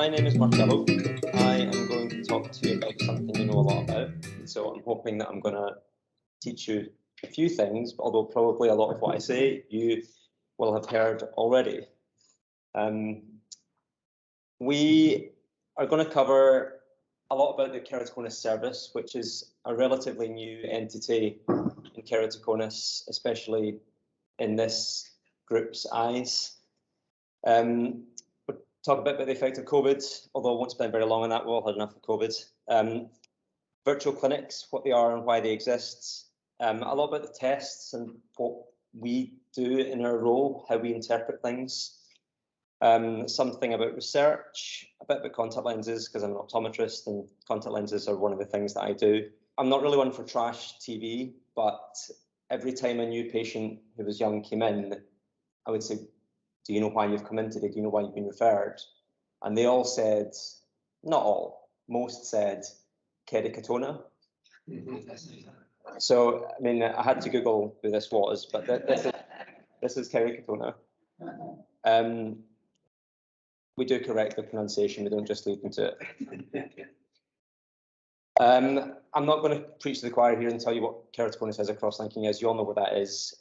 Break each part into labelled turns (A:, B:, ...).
A: my name is Marcello. I am going to talk to you about something you know a lot about. So I'm hoping that I'm going to teach you a few things, although probably a lot of what I say you will have heard already. We are going to cover a lot about the Keratoconus service, which is a relatively new entity in Keratoconus, especially in this group's eyes. We'll talk a bit about the effect of COVID, although I won't spend very long on that. We've all had enough of COVID. Virtual clinics, what they are and why they exist. A lot about the tests and what we do in our role, how we interpret things. Something about research, a bit about contact lenses, because I'm an optometrist and contact lenses are one of the things that I do. I'm not really one for trash TV, but every time a new patient who was young came in, I would say, do you know why you've come in today? Do you know why you've been referred? And they all said, not all, most said Keratoconus. So, I mean, I had to Google who this was, but this is Keratoconus. We do correct the pronunciation, we don't just leave them to it. I'm not going to preach to the choir here and tell you what keratoconus is or cross-linking is. You all know what that is.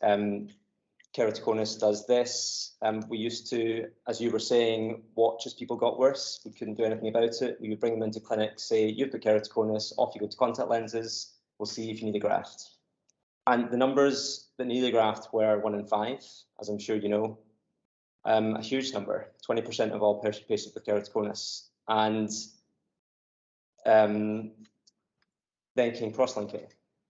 A: Keratoconus does this. We used to, as you were saying, watch as people got worse. We couldn't do anything about it. We would bring them into clinic, say, you've got keratoconus, off you go to contact lenses. We'll see if you need a graft. And the numbers that needed a graft were 1 in 5, as I'm sure you know. A huge number, 20% of all patients with keratoconus. And then came cross-linking.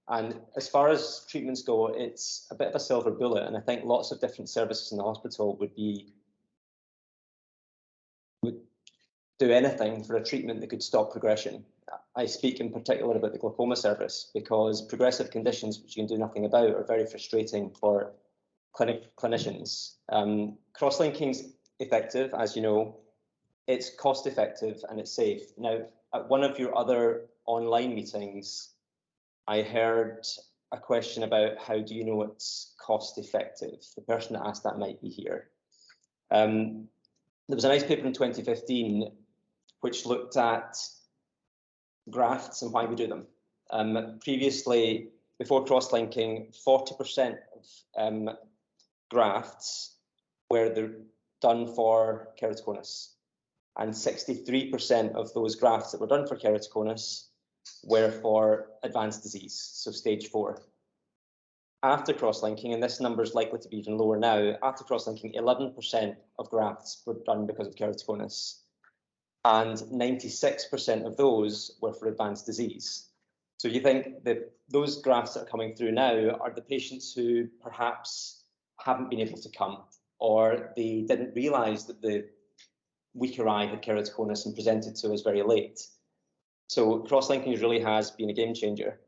A: And as far as treatments go, it's a bit of a silver bullet. And I think lots of different services in the hospital would do anything for a treatment that could stop progression. I speak in particular about the glaucoma service because progressive conditions, which you can do nothing about, are very frustrating for clinicians. Cross-linking is effective, as you know. It's cost-effective and it's safe. Now, at one of your other online meetings, I heard a question about how do you know it's cost-effective? The person that asked that might be here. There was a nice paper in 2015 which looked at grafts and why we do them. Previously, before cross-linking, 40% of grafts were done for keratoconus, and 63% of those grafts that were done for keratoconus were for advanced disease, so stage 4. After cross-linking, and this number is likely to be even lower now, after cross-linking, 11% of grafts were done because of keratoconus, and 96% of those were for advanced disease. So you think that those grafts that are coming through now are the patients who perhaps haven't been able to come, or they didn't realise that the weaker eye had keratoconus and presented to us very late. So cross-linking really has been a game changer.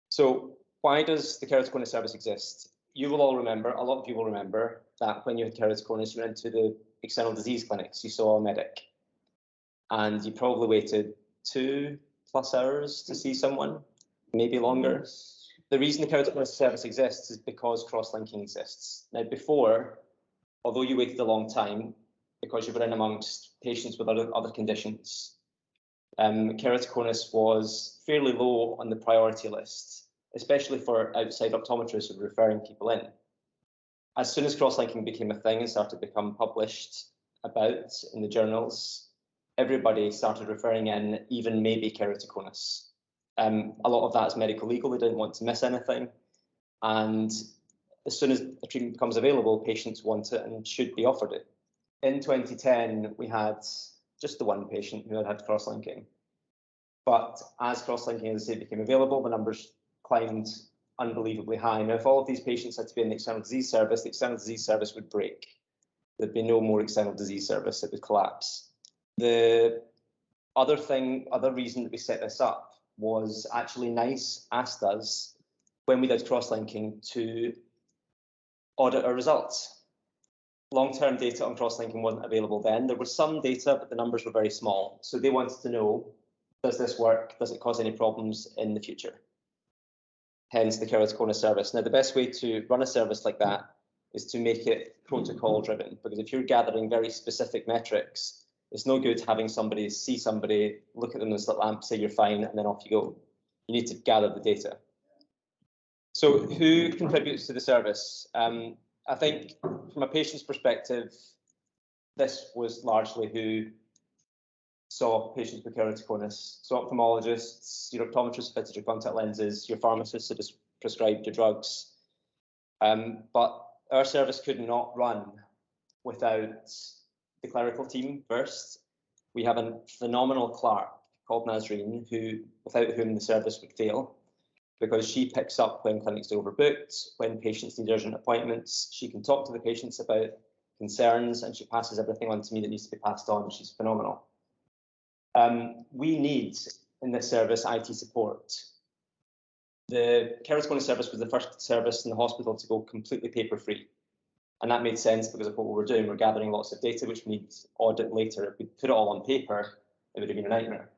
A: So why does the keratoconus service exist? You will all remember, a lot of you will remember, that when you had keratoconus, you went into the external disease clinics, you saw a medic, and you probably waited 2+ hours to see someone, maybe longer. The reason the keratoconus service exists is because cross-linking exists. Now before, although you waited a long time, because you were in amongst patients with other conditions, keratoconus was fairly low on the priority list, especially for outside optometrists who were referring people in. As soon as cross-linking became a thing and started to become published about in the journals, everybody started referring in even maybe keratoconus. A lot of that is medical legal. They didn't want to miss anything. And as soon as a treatment becomes available, patients want it and should be offered it. In 2010, we had just the one patient who had cross-linking. But as cross-linking, as I say, became available, the numbers climbed unbelievably high. Now, if all of these patients had to be in the external disease service would break. There'd be no more external disease service, it would collapse. The other reason that we set this up was actually NICE asked us, when we did cross-linking, to audit our results. Long-term data on cross-linking wasn't available then. There was some data, but the numbers were very small. So they wanted to know, does this work? Does it cause any problems in the future? Hence the Keratoconus service. Now, the best way to run a service like that is to make it protocol driven, because if you're gathering very specific metrics, It's no good having somebody see somebody, look at them in the slit lamp, say you're fine, and then off you go. You need to gather the data. So who contributes to the service? I think from a patient's perspective, this was largely who saw patients with keratoconus. So ophthalmologists, your optometrists fitted your contact lenses, your pharmacists had prescribed your drugs. But our service could not run without the clerical team first. We have a phenomenal clerk called Nazreen, without whom the service would fail, because she picks up when clinics are overbooked, when patients need urgent appointments. She can talk to the patients about concerns, and she passes everything on to me that needs to be passed on. She's phenomenal. We need, in this service, IT support. The Keratoconus service was the first service in the hospital to go completely paper-free. And that made sense because of what we were doing. We're gathering lots of data, which we need to audit later. If we put it all on paper, it would have been a nightmare.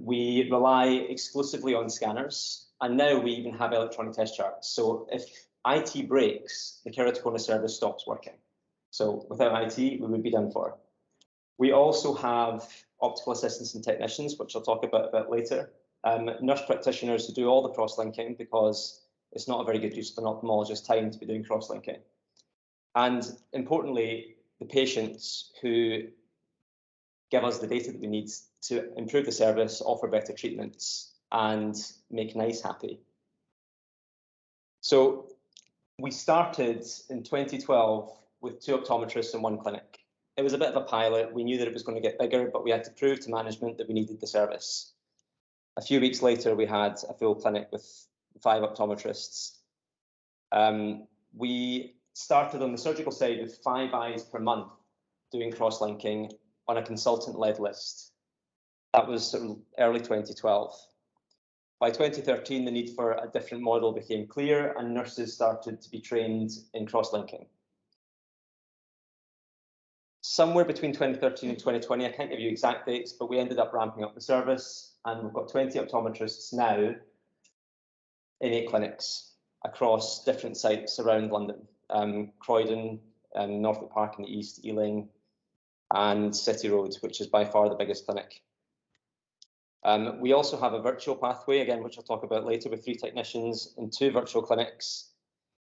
A: We rely exclusively on scanners, and now we even have electronic test charts. So if IT breaks, the Keratoconus service stops working. So without IT, we would be done for. We also have optical assistants and technicians, which I'll talk about a bit later. Nurse practitioners who do all the cross-linking, because it's not a very good use of an ophthalmologist's time to be doing cross-linking. And importantly, the patients who give us the data that we need to improve the service, offer better treatments, and make NICE happy. So we started in 2012 with 2 optometrists in 1 clinic. It was a bit of a pilot. We knew that it was going to get bigger, but we had to prove to management that we needed the service. A few weeks later, we had a full clinic with 5 optometrists. We started on the surgical side with 5 eyes per month doing cross-linking on a consultant-led list. That was sort of early 2012. By 2013, the need for a different model became clear, and nurses started to be trained in cross-linking. Somewhere between 2013 and 2020, I can't give you exact dates, but we ended up ramping up the service, and we've got 20 optometrists now in 8 clinics across different sites around London. Croydon, Norfolk Park in the east, Ealing, and City Road, which is by far the biggest clinic. We also have a virtual pathway, again, which I'll talk about later, with 3 technicians in 2 virtual clinics.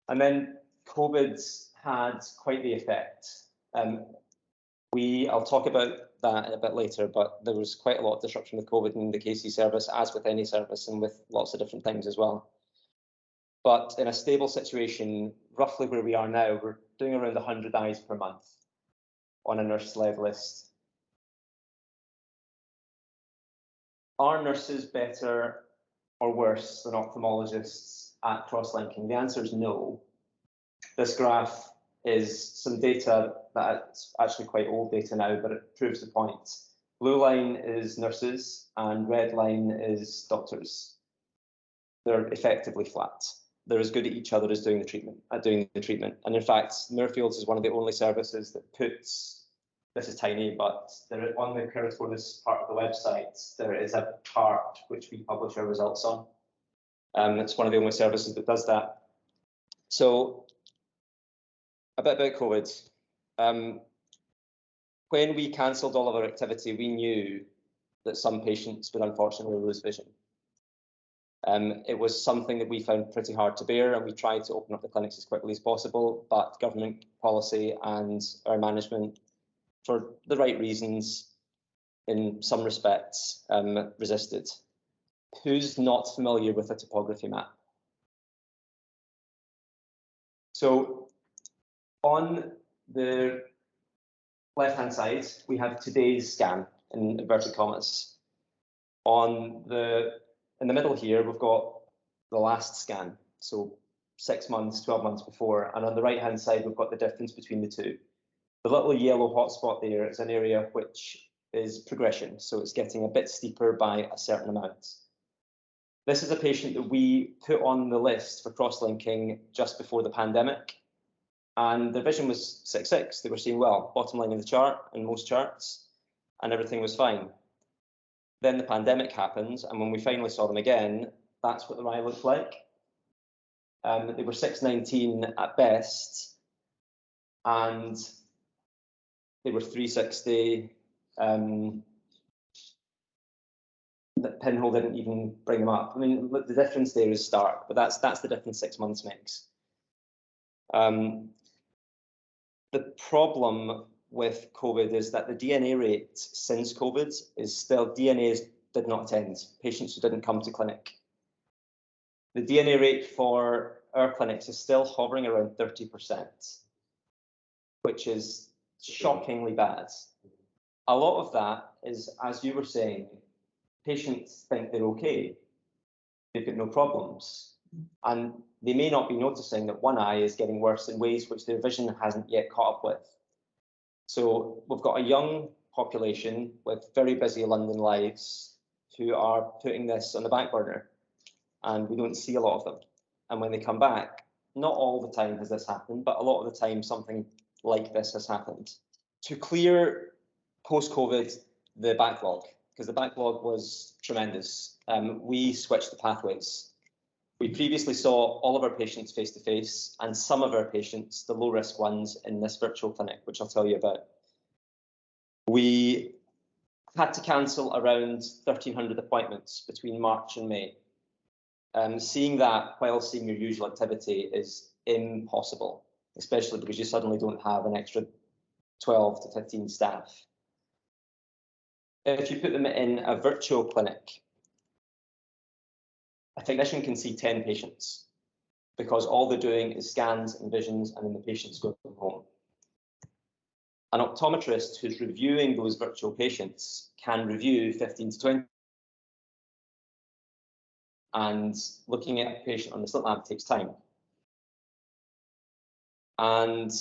A: And then COVID had quite the effect. I'll talk about that a bit later, but there was quite a lot of disruption with COVID in the KC service, as with any service, and with lots of different things as well. But in a stable situation, roughly where we are now, we're doing around 100 eyes per month on a nurse-led list. Are nurses better or worse than ophthalmologists at cross-linking? The answer is no. This graph is some data that's actually quite old data now, but it proves the point. Blue line is nurses and red line is doctors. They're effectively flat. They're as good at each other as doing the treatment. And in fact, Moorfields is one of the only services that puts, this is tiny, but there, on the Keratoconus part of the website, there is a chart which we publish our results on. It's one of the only services that does that. So a bit about COVID. When we cancelled all of our activity, we knew that some patients would unfortunately lose vision. It was something that we found pretty hard to bear, and we tried to open up the clinics as quickly as possible, but government policy and our management, for the right reasons, in some respects, resisted. Who's not familiar with a topography map? So on the left-hand side, we have today's scan in inverted commas. In the middle here, we've got the last scan, so 6 months, 12 months before, and on the right-hand side, we've got the difference between the two. The little yellow hotspot there is an area which is progression, so it's getting a bit steeper by a certain amount. This is a patient that we put on the list for cross-linking just before the pandemic, and their vision was 6.6. They were seeing well, bottom line of the chart in most charts, and everything was fine. Then the pandemic happened, and when we finally saw them again, that's what their eye looked like. They were 6.19 at best, and they were 360. That Pinhole didn't even bring them up. I mean, look, the difference there is stark, but that's the difference 6 months makes. The problem with COVID is that the DNA rate since COVID is still DNAs did not attend, patients who didn't come to clinic. The DNA rate for our clinics is still hovering around 30%, which is shockingly bad. A lot of that is, as you were saying, patients think they're okay, they've got no problems, and they may not be noticing that one eye is getting worse in ways which their vision hasn't yet caught up with. So we've got a young population with very busy London lives who are putting this on the back burner, and we don't see a lot of them. And when they come back, not all the time has this happened, but a lot of the time something like this has happened. To clear post-COVID the backlog, because the backlog was tremendous, we switched the pathways. We previously saw all of our patients face-to-face and some of our patients, the low-risk ones, in this virtual clinic, which I'll tell you about. We had to cancel around 1,300 appointments between March and May. Seeing that while seeing your usual activity is impossible, especially because you suddenly don't have an extra 12 to 15 staff. If you put them in a virtual clinic, a technician can see 10 patients because all they're doing is scans and visions, and then the patients go home. An optometrist who's reviewing those virtual patients can review 15 to 20. And looking at a patient on the slit lamp takes time. And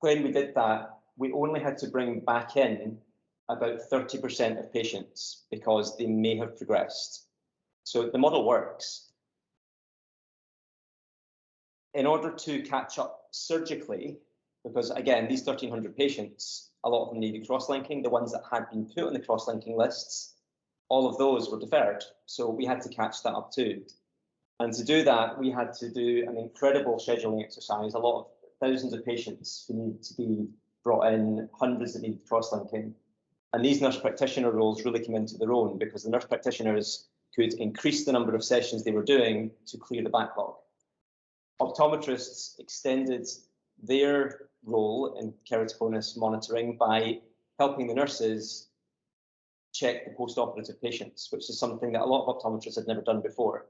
A: when we did that, we only had to bring back in about 30% of patients because they may have progressed. So the model works. In order to catch up surgically, because again, these 1,300 patients, a lot of them needed cross-linking. The ones that had been put on the cross-linking lists, all of those were deferred. So we had to catch that up too. And to do that, we had to do an incredible scheduling exercise, a lot of thousands of patients who needed to be brought in, hundreds that needed cross-linking. And these nurse practitioner roles really came into their own because the nurse practitioners could increase the number of sessions they were doing to clear the backlog. Optometrists extended their role in keratoconus monitoring by helping the nurses check the post-operative patients, which is something that a lot of optometrists had never done before.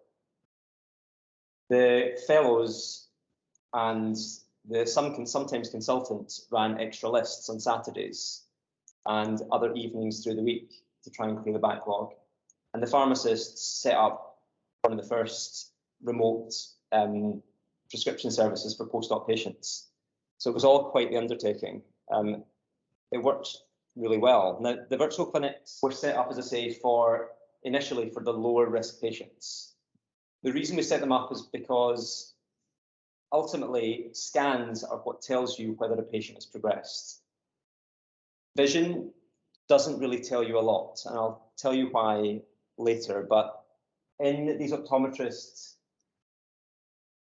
A: The fellows and the sometimes consultants ran extra lists on Saturdays and other evenings through the week to try and clear the backlog. And the pharmacists set up one of the first remote prescription services for post-op patients. So it was all quite the undertaking. It worked really well. Now, the virtual clinics were set up, as I say, initially for the lower risk patients. The reason we set them up is because ultimately scans are what tells you whether a patient has progressed. Vision doesn't really tell you a lot, and I'll tell you why later, but in these optometrists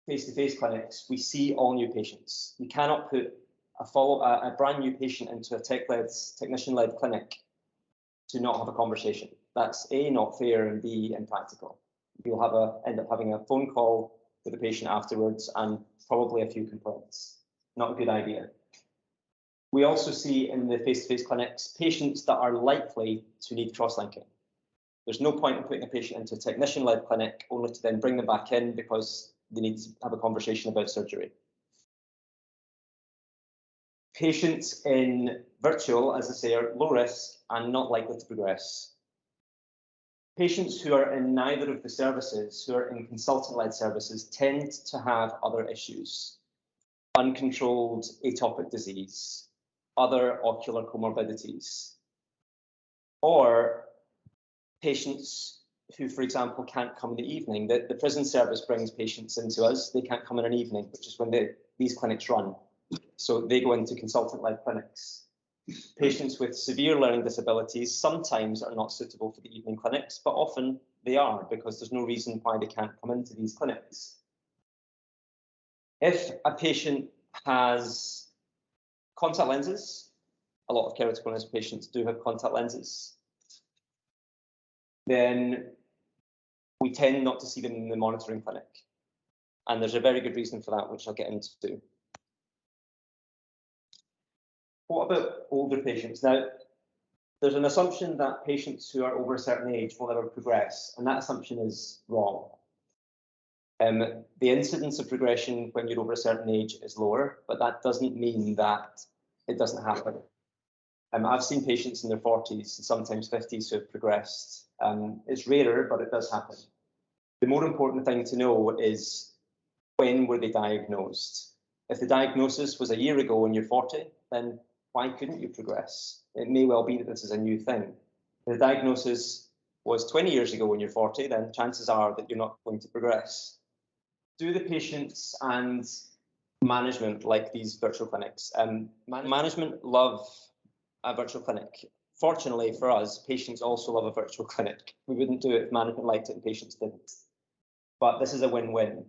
A: face-to-face clinics, we see all new patients. You cannot put a brand new patient into a technician-led clinic to not have a conversation. That's A, not fair, and B, impractical. You'll end up having a phone call with the patient afterwards and probably a few complaints. Not a good idea. We also see in the face-to-face clinics patients that are likely to need cross-linking. There's no point in putting a patient into a technician-led clinic only to then bring them back in because they need to have a conversation about surgery. Patients in virtual, as I say, are low risk and not likely to progress. Patients who are in neither of the services, who are in consultant-led services, tend to have other issues. Uncontrolled atopic disease, other ocular comorbidities, or patients who, for example, can't come in the evening. The prison service brings patients into us. They can't come in an evening, which is when these clinics run. So they go into consultant-led clinics. Patients with severe learning disabilities sometimes are not suitable for the evening clinics, but often they are because there's no reason why they can't come into these clinics. If a patient has contact lenses, a lot of keratoconus patients do have contact lenses, then we tend not to see them in the monitoring clinic. And there's a very good reason for that, which I'll get into. What about older patients? Now, there's an assumption that patients who are over a certain age will never progress, and that assumption is wrong. The incidence of progression when you're over a certain age is lower, but that doesn't mean that it doesn't happen. I've seen patients in their 40s and sometimes 50s who have progressed. It's rarer, but it does happen. The more important thing to know is, when were they diagnosed? If the diagnosis was a year ago and you're 40, then why couldn't you progress? It may well be that this is a new thing. If the diagnosis was 20 years ago when you're 40, then chances are that you're not going to progress. Do the patients and management like these virtual clinics? Management love a virtual clinic. Fortunately for us, patients also love a virtual clinic. We wouldn't do it if management liked it and patients didn't. But this is a win-win.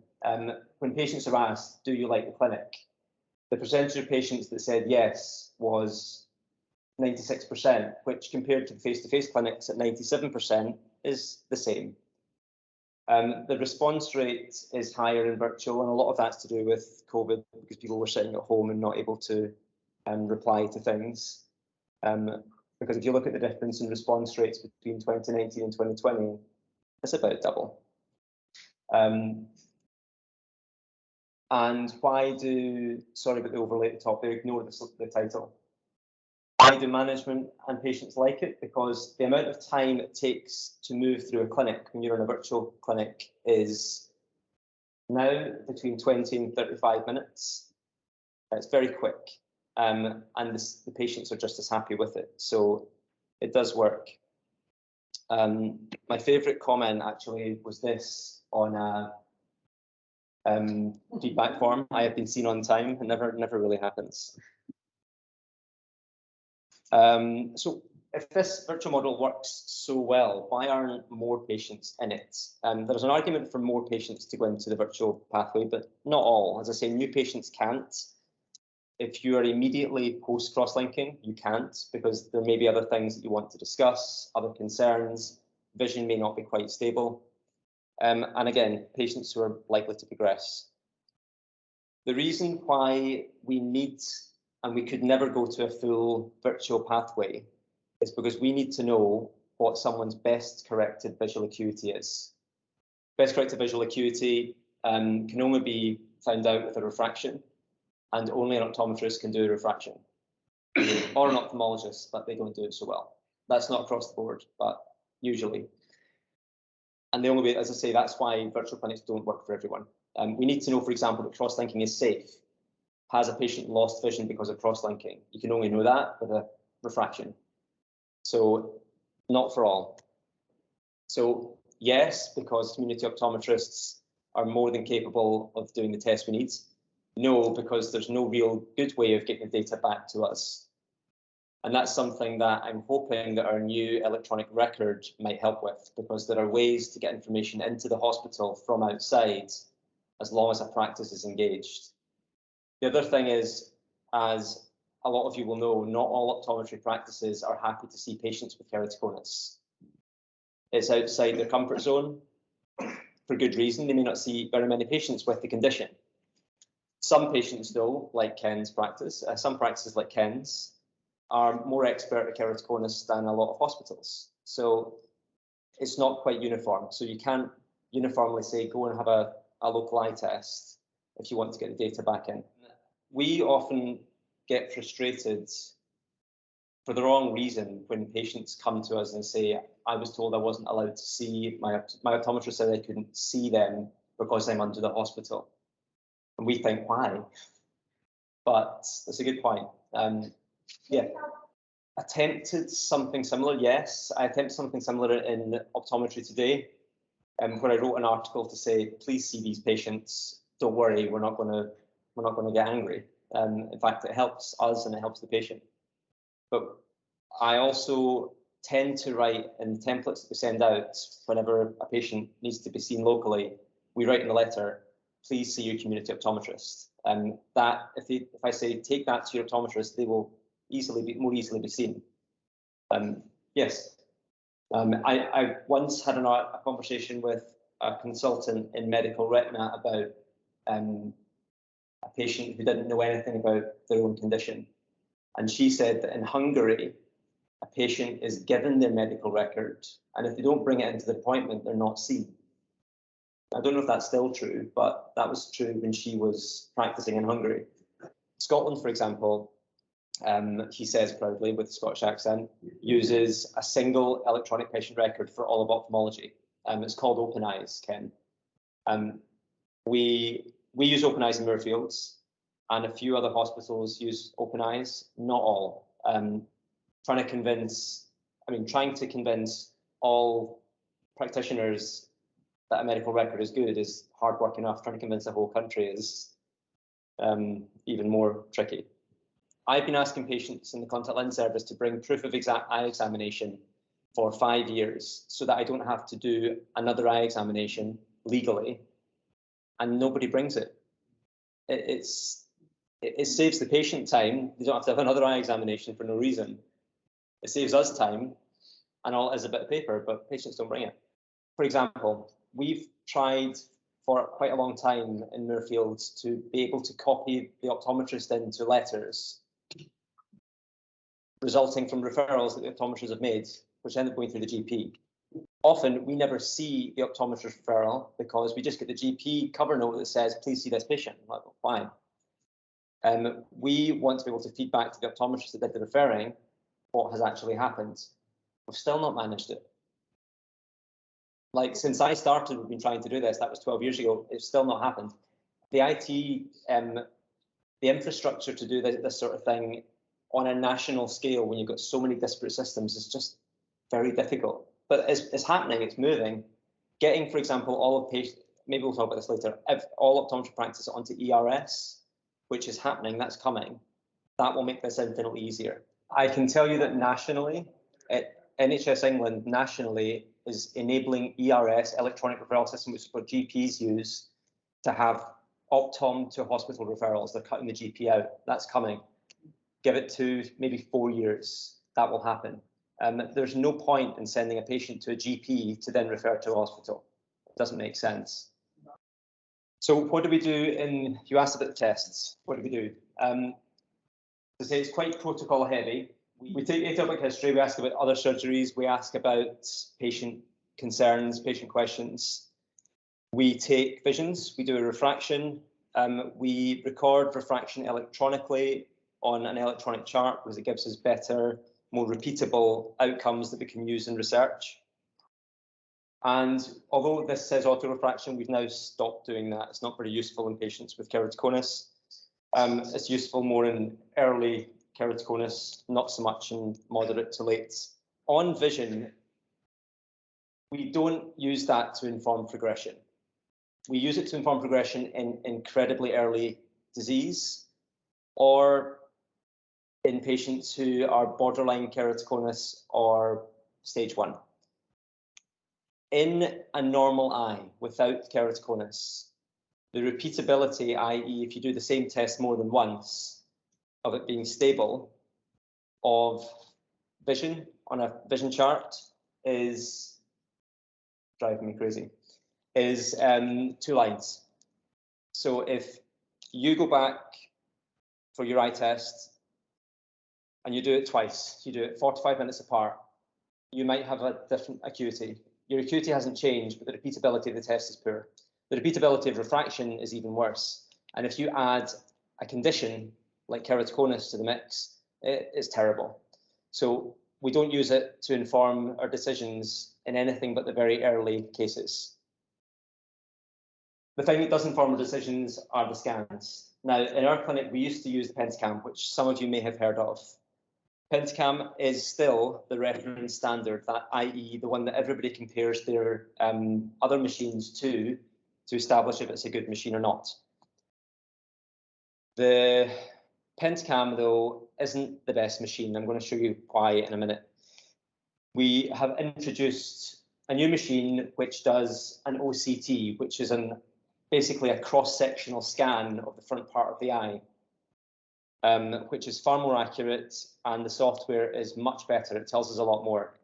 A: When patients are asked, do you like the clinic? The percentage of patients that said yes was 96%, which compared to the face-to-face clinics at 97% is the same. The response rate is higher in virtual, and a lot of that's to do with COVID, because people were sitting at home and not able to reply to things. Because if you look at the difference in response rates between 2019 and 2020, it's about double. And why do, sorry about the overlay at the top there, ignore the title. Why do management and patients like it? Because the amount of time it takes to move through a clinic when you're in a virtual clinic is now between 20 and 35 minutes. It's very quick, and the patients are just as happy with it. So it does work. My favourite comment actually was this on a feedback form. I have been seen on time. It never really happens. So if this virtual model works so well, why aren't more patients in it? There's an argument for more patients to go into the virtual pathway, but not all. As I say, new patients can't. If you are immediately post cross-linking, you can't, because there may be other things that you want to discuss, other concerns. Vision may not be quite stable. And again, patients who are likely to progress. The reason why we need, and we could never go to a full virtual pathway, is because we need to know what someone's best corrected visual acuity is. Best corrected visual acuity can only be found out with a refraction, and only an optometrist can do a refraction, or an ophthalmologist, but they don't do it so well. That's not across the board, but usually. And the only way, as I say, that's why virtual clinics don't work for everyone. We need to know, for example, that cross-linking is safe. Has a patient lost vision because of cross-linking? You can only know that with a refraction. So not for all. So yes, because community optometrists are more than capable of doing the test we need. No, because there's no real good way of getting the data back to us. And that's something that I'm hoping that our new electronic record might help with, because there are ways to get information into the hospital from outside, as long as a practice is engaged. The other thing is, as a lot of you will know, not all optometry practices are happy to see patients with keratoconus. It's outside their comfort zone. For good reason, they may not see very many patients with the condition. Some patients, though, like Ken's practice, some practices like Ken's, are more expert at keratoconus than a lot of hospitals. So it's not quite uniform. So you can't uniformly say, go and have a local eye test if you want to get the data back in. We often get frustrated for the wrong reason when patients come to us and say, I was told I wasn't allowed to see, my optometrist said I couldn't see them because I'm under the hospital. And we think, why? But that's a good point. Yeah. Attempted something similar, yes. I attempted something similar in optometry today, where I wrote an article to say, please see these patients. Don't worry, we're not going to get angry. In fact, it helps us and it helps the patient. But I also tend to write in the templates that we send out whenever a patient needs to be seen locally. We write in the letter, please see your community optometrist. That if I say take that to your optometrist, they will more easily be seen. Yes. I once had a conversation with a consultant in medical retina about a patient who didn't know anything about their own condition. And she said that in Hungary, a patient is given their medical record, and if they don't bring it into the appointment, they're not seen. I don't know if that's still true, but that was true when she was practicing in Hungary. Scotland, for example, he says proudly with a Scottish accent, uses a single electronic patient record for all of ophthalmology. It's called Open Eyes, Ken. We use Open Eyes in Moorfields, and a few other hospitals use Open Eyes, not all. Trying to convince all practitioners that a medical record is good is hard work enough. Trying to convince the whole country is even more tricky. I've been asking patients in the contact lens service to bring proof of eye examination for 5 years so that I don't have to do another eye examination legally, and nobody brings it. It saves the patient time. They don't have to have another eye examination for no reason. It saves us time, and all it is a bit of paper, but patients don't bring it. For example, we've tried for quite a long time in Moorfields to be able to copy the optometrist into letters resulting from referrals that the optometrists have made, which end up going through the GP. Often we never see the optometrist referral because we just get the GP cover note that says, please see this patient. Like, why? We want to be able to feed back to the optometrist that did the referring what has actually happened. We've still not managed it. Like, since I started, we've been trying to do this. That was 12 years ago. It's still not happened. The IT, the infrastructure to do this sort of thing on a national scale when you've got so many disparate systems is just very difficult. But it's happening, it's moving. Getting, for example, all of patients, maybe we'll talk about this later, if all optometry practice onto ERS, which is happening, that's coming, that will make this infinitely easier. I can tell you that nationally, NHS England nationally is enabling ERS, electronic referral system, which is what GPs use, to have optom to hospital referrals. They're cutting the GP out. That's coming. Give it to maybe 4 years. That will happen. There's no point in sending a patient to a GP to then refer to a hospital. It doesn't make sense. So what do we do you asked about the tests. What do we do? To say it's quite protocol heavy. We take atopic history, we ask about other surgeries, we ask about patient concerns, patient questions. We take visions, we do a refraction. We record refraction electronically on an electronic chart because it gives us better, more repeatable outcomes that we can use in research. And although this says autorefraction, we've now stopped doing that. It's not very useful in patients with keratoconus. It's useful more in early keratoconus, not so much in moderate to late. On vision, we don't use that to inform progression. We use it to inform progression in incredibly early disease or in patients who are borderline keratoconus or stage 1. In a normal eye without keratoconus, the repeatability, i.e. if you do the same test more than once, of it being stable, of vision on a vision chart is driving me crazy, is 2 lines. So if you go back for your eye test and you do it twice, you do it 45 minutes apart, you might have a different acuity. Your acuity hasn't changed, but the repeatability of the test is poor. The repeatability of refraction is even worse. And if you add a condition like keratoconus to the mix, it's terrible. So we don't use it to inform our decisions in anything but the very early cases. The thing that does inform our decisions are the scans. Now, in our clinic, we used to use the Pentacam, which some of you may have heard of. Pentacam is still the reference standard, that i.e. the one that everybody compares their other machines to establish if it's a good machine or not. The Pentacam, though, isn't the best machine. I'm going to show you why in a minute. We have introduced a new machine which does an OCT, which is basically a cross-sectional scan of the front part of the eye. which is far more accurate, and the software is much better. It tells us a lot more.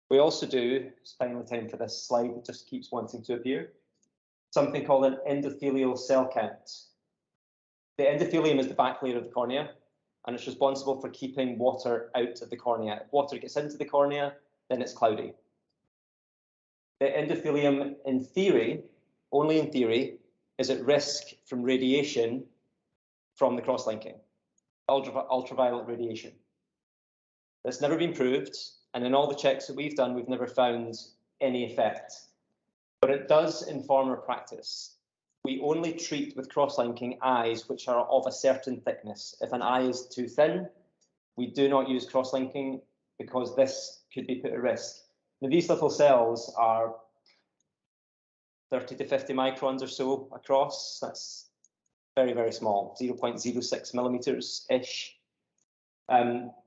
A: We also do, it's finally time for this slide, it just keeps wanting to appear, something called an endothelial cell count. The endothelium is the back layer of the cornea, and it's responsible for keeping water out of the cornea. If water gets into the cornea, then it's cloudy. The endothelium, in theory, only in theory, is at risk from radiation from the cross-linking, ultraviolet radiation. That's never been proved, and in all the checks that we've done, we've never found any effect. But it does inform our practice. We only treat with cross-linking eyes which are of a certain thickness. If an eye is too thin, we do not use cross-linking because this could be put at risk. Now, these little cells are 30 to 50 microns or so across. That's very, very small, 0.06 millimeters-ish.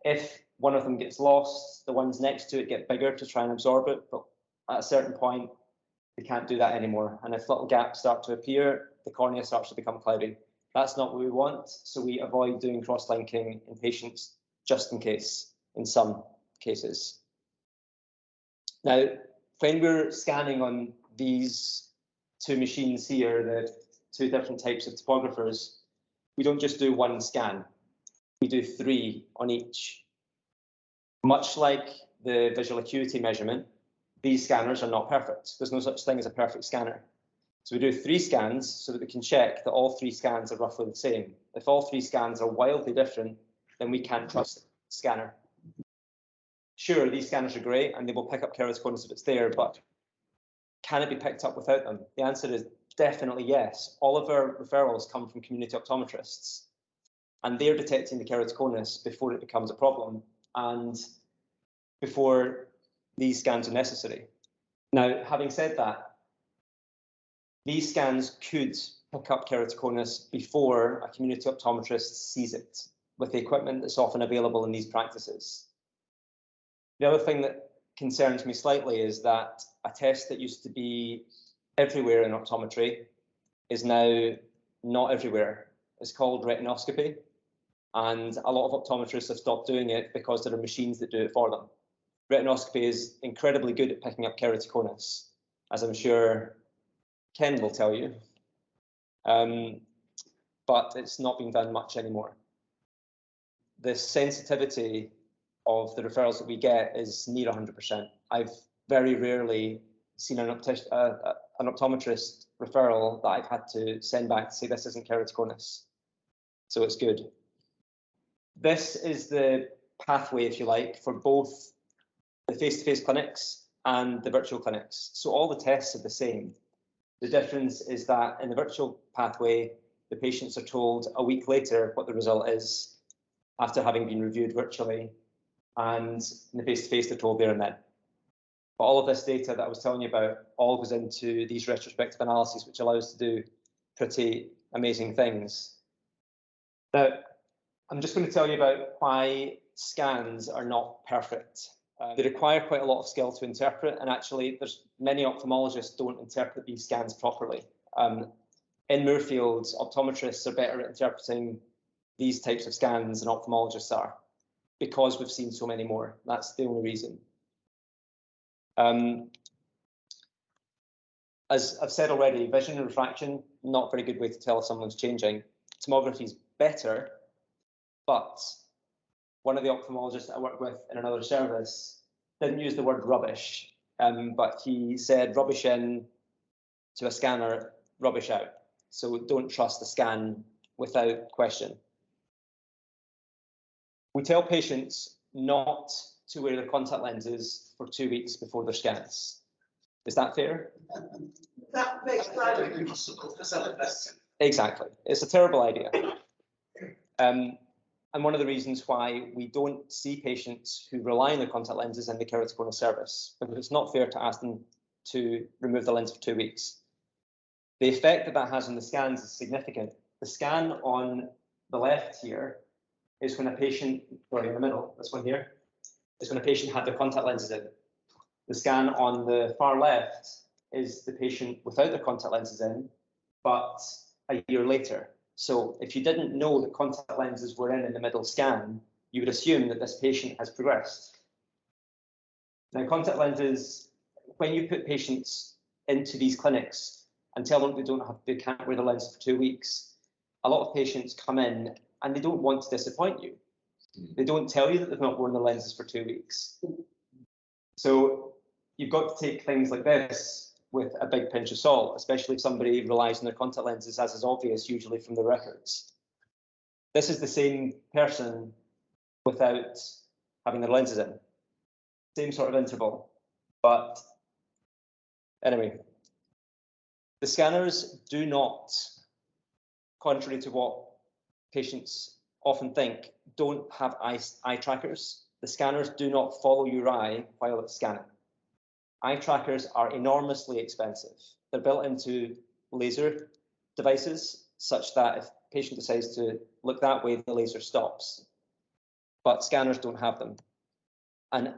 A: If one of them gets lost, the ones next to it get bigger to try and absorb it, but at a certain point, they can't do that anymore. And if little gaps start to appear, the cornea starts to become cloudy. That's not what we want, so we avoid doing cross-linking in patients just in case, in some cases. Now, when we're scanning on these two machines here, the two different types of topographers, we don't just do one scan, we do 3 on each. Much like the visual acuity measurement, these scanners are not perfect. There's no such thing as a perfect scanner. So we do 3 scans so that we can check that all 3 scans are roughly the same. If all 3 scans are wildly different, then we can't trust the scanner. Sure, these scanners are great and they will pick up keratoconus if it's there, but can it be picked up without them? The answer is definitely yes. All of our referrals come from community optometrists, and they're detecting the keratoconus before it becomes a problem and before these scans are necessary. Now, having said that, these scans could pick up keratoconus before a community optometrist sees it with the equipment that's often available in these practices. The other thing that concerns me slightly is that a test that used to be everywhere in optometry is now not everywhere. It's called retinoscopy, and a lot of optometrists have stopped doing it because there are machines that do it for them. Retinoscopy is incredibly good at picking up keratoconus, as I'm sure Ken will tell you, but it's not being done much anymore. The sensitivity of the referrals that we get is near 100%. I've very rarely seen an optometrist referral that I've had to send back to say this isn't keratoconus. So it's good. This is the pathway, if you like, for both the face-to-face clinics and the virtual clinics. So all the tests are the same. The difference is that in the virtual pathway, the patients are told a week later what the result is after having been reviewed virtually, and in the face-to-face they're told there and then. But all of this data that I was telling you about all goes into these retrospective analyses, which allow us to do pretty amazing things. Now, I'm just going to tell you about why scans are not perfect. They require quite a lot of skill to interpret, and actually there's many ophthalmologists don't interpret these scans properly. In Moorfields, optometrists are better at interpreting these types of scans than ophthalmologists are, because we've seen so many more. That's the only reason. As I've said already, vision and refraction, not a very good way to tell if someone's changing. Tomography is better, but one of the ophthalmologists I work with in another service didn't use the word rubbish, but he said rubbish in to a scanner, rubbish out. So don't trust the scan without question. We tell patients not to wear their contact lenses for 2 weeks before their scans. Is that fair?
B: That makes life impossible for some of us.
A: Exactly. It's a terrible idea. And one of the reasons why we don't see patients who rely on their contact lenses in the keratoconus service, because it's not fair to ask them to remove the lens for 2 weeks. The effect that that has on the scans is significant. The scan on the left here is when a patient, sorry, in the middle, this one here, is when a patient had their contact lenses in. The scan on the far left is the patient without their contact lenses in, but a year later. So if you didn't know that contact lenses were in the middle scan, you would assume that this patient has progressed. Now, contact lenses, when you put patients into these clinics and tell them they can't wear the lenses for 2 weeks, a lot of patients come in and they don't want to disappoint you. They don't tell you that they've not worn the lenses for 2 weeks. So you've got to take things like this with a big pinch of salt, especially if somebody relies on their contact lenses, as is obvious usually from the records. This is the same person without having their lenses in. Same sort of interval. But anyway, the scanners do not, contrary to what patients often think, don't have eye trackers. The scanners do not follow your eye while it's scanning. Eye trackers are enormously expensive. They're built into laser devices such that if the patient decides to look that way, the laser stops. But scanners don't have them. And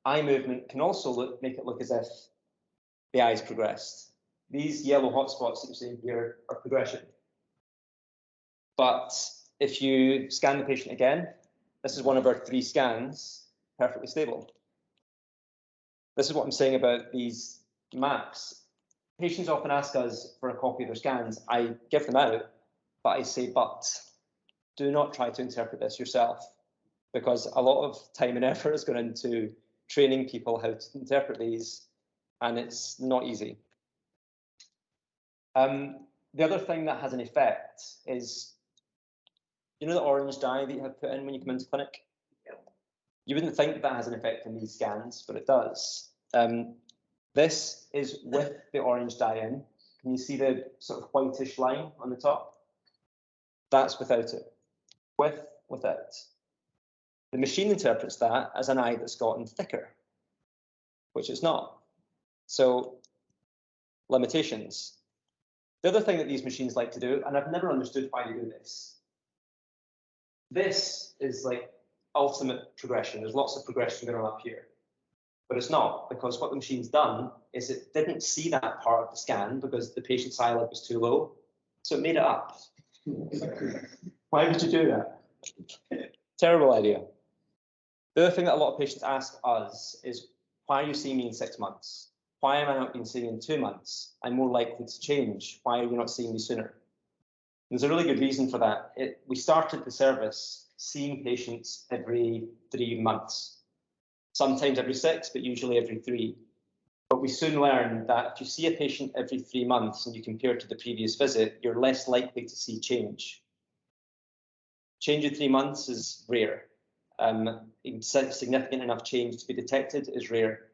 A: eye movement can also make it look as if the eye's progressed. These yellow hotspots that you're seeing here are progression. But if you scan the patient again, this is one of our 3 scans, perfectly stable. This is what I'm saying about these maps. Patients often ask us for a copy of their scans. I give them out, but I say, but do not try to interpret this yourself, because a lot of time and effort has gone into training people how to interpret these, and it's not easy. The other thing that has an effect is, you know the orange dye that you have put in when you come into clinic? You wouldn't think that has an effect on these scans, but it does. This is with the orange dye in. Can you see the sort of whitish line on the top? That's without it. Without. The machine interprets that as an eye that's gotten thicker, which it's not. So, limitations. The other thing that these machines like to do, and I've never understood why they do this, this is like ultimate progression. There's lots of progression going on up here. But it's not, because what the machine's done is it didn't see that part of the scan because the patient's eyelid was too low. So it made it up. Why would you do that? Terrible idea. The other thing that a lot of patients ask us is, why are you seeing me in 6 months? Why am I not being seen in 2 months? I'm more likely to change. Why are you not seeing me sooner? There's a really good reason for that. We started the service seeing patients every 3 months, sometimes every 6, but usually every 3. But we soon learned that if you see a patient every 3 months and you compare to the previous visit, you're less likely to see change. Change in 3 months is rare. Significant enough change to be detected is rare.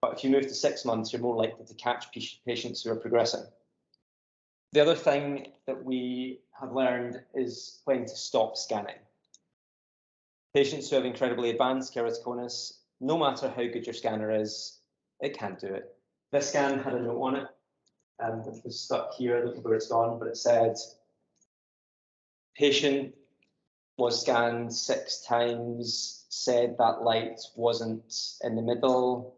A: But if you move to 6 months, you're more likely to catch patients who are progressing. The other thing that we have learned is when to stop scanning. Patients who have incredibly advanced keratoconus, no matter how good your scanner is, it can't do it. This scan had a note on it, which was stuck here, I don't know where it's gone, but it said, patient was scanned 6 times, said that light wasn't in the middle,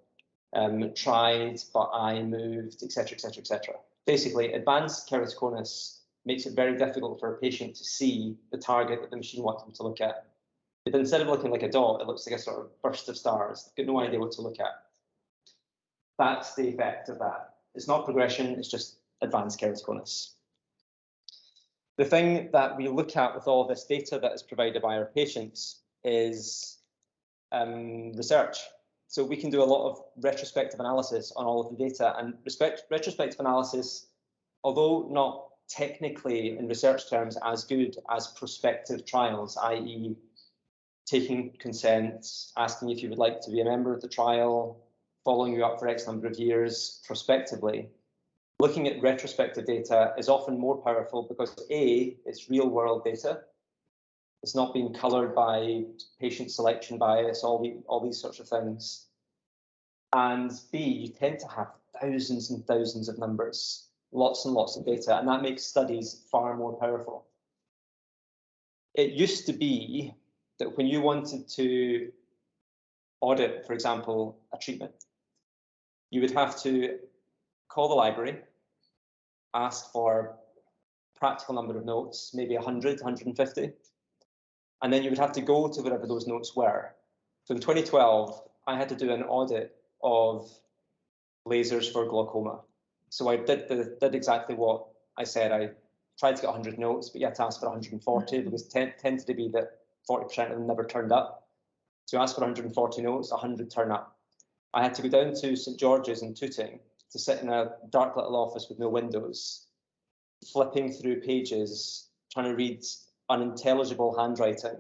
A: tried, but eye moved, etc., etc., etc. Basically, advanced keratoconus makes it very difficult for a patient to see the target that the machine wants them to look at. But instead of looking like a dot, it looks like a sort of burst of stars. They've got no idea what to look at. That's the effect of that. It's not progression, it's just advanced keratoconus. The thing that we look at with all this data that is provided by our patients is research. So we can do a lot of retrospective analysis on all of the data, and retrospective analysis, although not technically in research terms as good as prospective trials, i.e. taking consent, asking if you would like to be a member of the trial, following you up for X number of years prospectively. Looking at retrospective data is often more powerful because A, it's real world data. It's not being colored by patient selection bias, all these sorts of things. And B, you tend to have thousands and thousands of numbers, lots and lots of data, and that makes studies far more powerful. It used to be that when you wanted to audit, for example, a treatment, you would have to call the library, ask for practical number of notes, maybe 100, 150. And then you would have to go to wherever those notes were. So in 2012, I had to do an audit of lasers for glaucoma. So I did exactly what I said. I tried to get 100 notes, but you had to ask for 140 because it tended to be that 40% of them never turned up. So you ask for 140 notes, 100 turn up. I had to go down to St George's in Tooting to sit in a dark little office with no windows, flipping through pages, trying to read unintelligible handwriting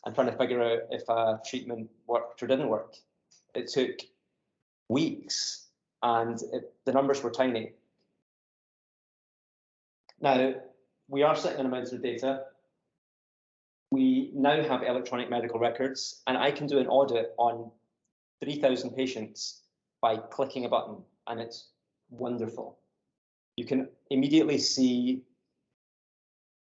A: and trying to figure out if a treatment worked or didn't work. It took weeks and the numbers were tiny. Now, we are sitting on amounts of data. We now have electronic medical records, and I can do an audit on 3,000 patients by clicking a button, and it's wonderful. You can immediately see,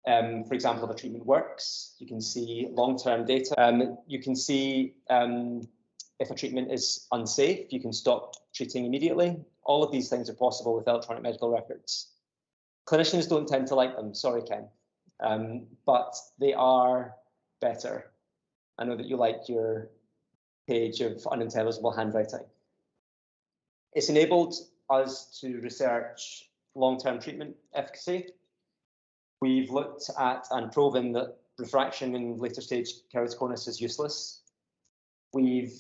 A: for example, if a treatment works. You can see long-term data. You can see if a treatment is unsafe. You can stop treating immediately. All of these things are possible with electronic medical records. Clinicians don't tend to like them, sorry, Ken, but they are better. I know that you like your page of unintelligible handwriting. It's enabled us to research long-term treatment efficacy. We've looked at and proven that refraction in later stage keratoconus is useless. We've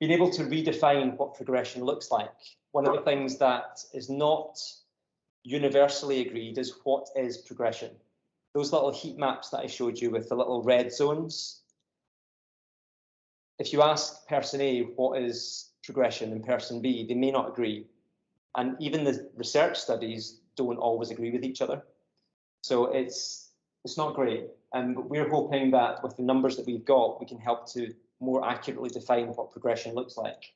A: been able to redefine what progression looks like. One of the things that is not universally agreed is what is progression. Those little heat maps that I showed you with the little red zones. If you ask person A what is progression and person B, they may not agree. And even the research studies don't always agree with each other. So it's not great. And we're hoping that with the numbers that we've got, we can help to more accurately define what progression looks like.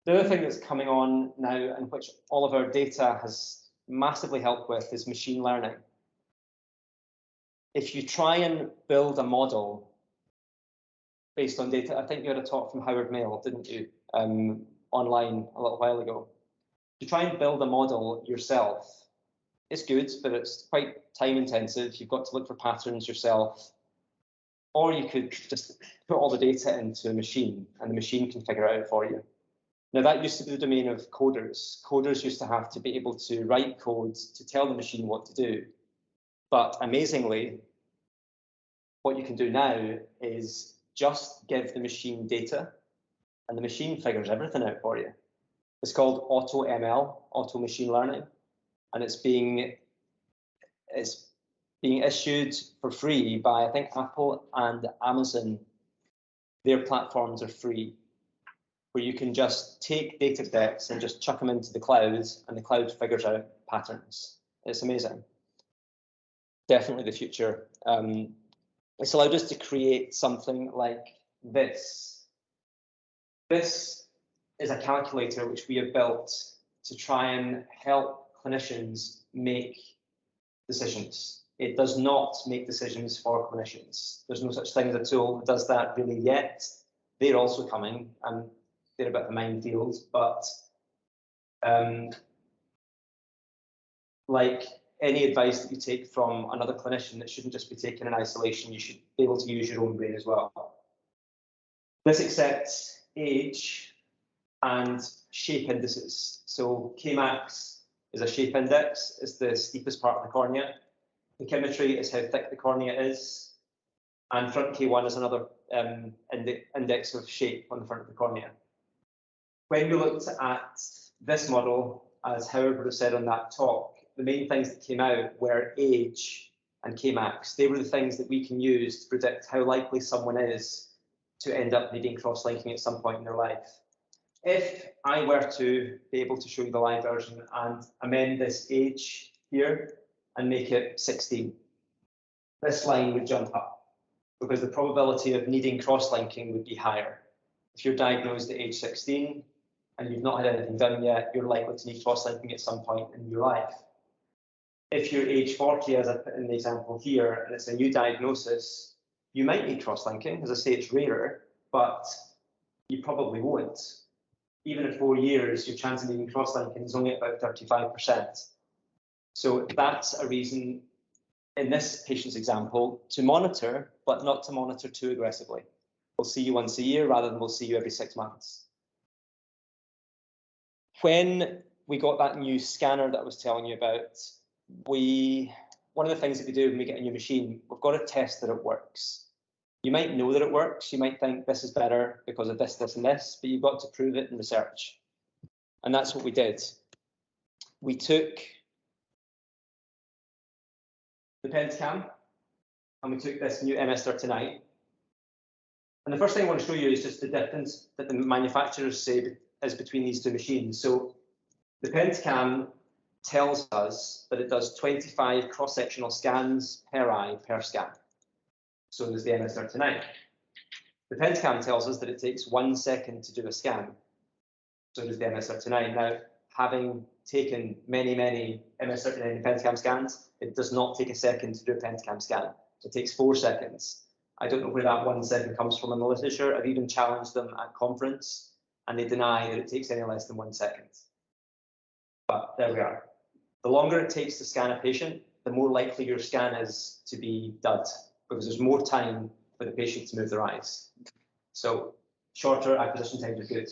A: The other thing that's coming on now, and which all of our data has massively helped with, is machine learning. If you try and build a model based on data, I think you had a talk from Howard Mail, didn't you, online a little while ago. To try and build a model yourself, it's good, but it's quite time intensive. You've got to look for patterns yourself. Or you could just put all the data into a machine and the machine can figure it out for you. Now that used to be the domain of coders. Coders used to have to be able to write code to tell the machine what to do. But amazingly, what you can do now is just give the machine data and the machine figures everything out for you. It's called auto ML, auto machine learning, and it's being issued for free by, I think, Apple and Amazon. Their platforms are free, where you can just take data sets and just chuck them into the cloud, and the cloud figures out patterns. It's amazing. Definitely the future. It's allowed us to create something like this. This is a calculator which we have built to try and help clinicians make decisions. It does not make decisions for clinicians. There's no such thing as a tool that does that really yet. They're also coming, and they're a bit of a minefield, but like any advice that you take from another clinician, it shouldn't just be taken in isolation. You should be able to use your own brain as well. This accepts age and shape indices. So Kmax is a shape index, it's the steepest part of the cornea. Pachymetry is how thick the cornea is. And front K1 is another index of shape on the front of the cornea. When we looked at this model, as Howard would have said on that talk, the main things that came out were age and Kmax. They were the things that we can use to predict how likely someone is to end up needing cross-linking at some point in their life. If I were to be able to show you the live version and amend this age here and make it 16, this line would jump up because the probability of needing cross-linking would be higher. If you're diagnosed at age 16 and you've not had anything done yet, you're likely to need cross-linking at some point in your life. If you're age 40, as I put in the example here, and it's a new diagnosis, you might need cross-linking. As I say, it's rarer, but you probably won't. Even at 4 years, your chance of needing cross-linking is only about 35%. So that's a reason in this patient's example to monitor, but not to monitor too aggressively. We'll see you once a year rather than we'll see you every 6 months. When we got that new scanner that I was telling you about, one of the things that we do when we get a new machine, we've got to test that it works. You might know that it works. You might think this is better because of this, this, and this, but you've got to prove it in research. And that's what we did. We took the Pentacam and we took this new MS39. And the first thing I want to show you is just the difference that the manufacturers say is between these two machines. So the Pentacam tells us that it does 25 cross-sectional scans per eye per scan. So does the MS39. The Pentacam tells us that it takes 1 second to do a scan. So does the MS39. Now, having taken many, many MS39 and Pentacam scans, it does not take a second to do a Pentacam scan. It takes 4 seconds. I don't know where that 1 second comes from in the literature. I've even challenged them at conference, and they deny that it takes any less than 1 second. But there we are. The longer it takes to scan a patient, the more likely your scan is to be dud, because there's more time for the patient to move their eyes. So shorter acquisition times are good.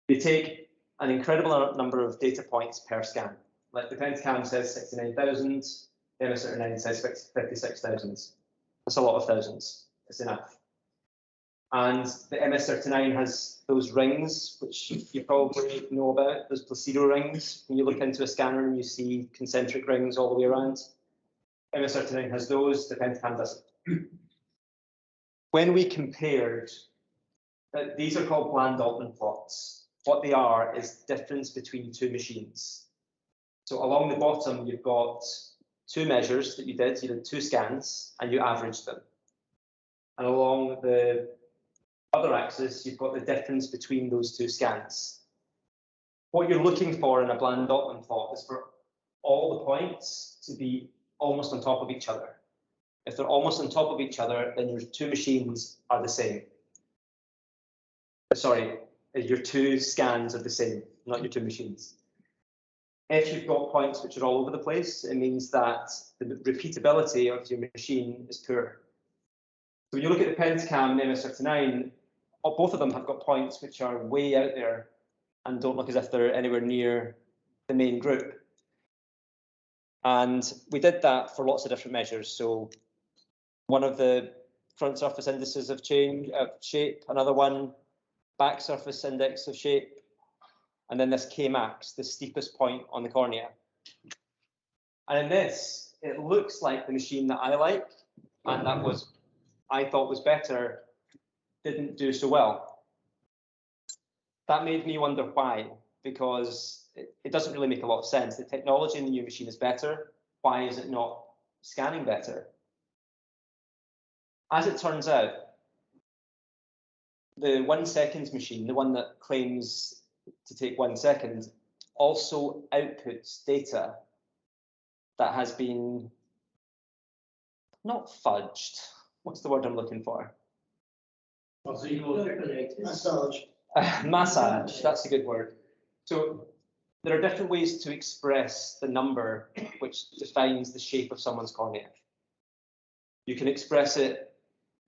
A: They take an incredible number of data points per scan. Like the Pentacam says 69,000, the MS39 says 56,000. That's a lot of thousands. It's enough. And the MS39 has those rings, which you probably know about, those placido rings. When you look into a scanner and you see concentric rings all the way around. MS39 has those, the Pentacam doesn't. When we compared, these are called Bland-Altman plots. What they are is difference between two machines. So along the bottom, you've got two measures that you did 2 scans, and you averaged them. And along the other axis, you've got the difference between those 2 scans. What you're looking for in a Bland-Altman plot is for all the points to be almost on top of each other. If they're almost on top of each other, then your 2 machines are the same. Sorry, your 2 scans are the same, not your 2 machines. If you've got points which are all over the place, it means that the repeatability of your machine is poor. So when you look at the Pentacam and the MS39, both of them have got points which are way out there and don't look as if they're anywhere near the main group. And we did that for lots of different measures. So one of the front surface indices of shape, another one, back surface index of shape, and then this Kmax, the steepest point on the cornea. And in this, it looks like the machine that I like, and that was, I thought was better, didn't do so well. That made me wonder why, because it doesn't really make a lot of sense. The technology in the new machine is better. Why is it not scanning better? As it turns out, the 1 second machine, the one that claims to take 1 second, also outputs data that has been not fudged. What's the word I'm looking for?
B: Massage.
A: Massage, that's a good word. So there are different ways to express the number which defines the shape of someone's cornea. You can express it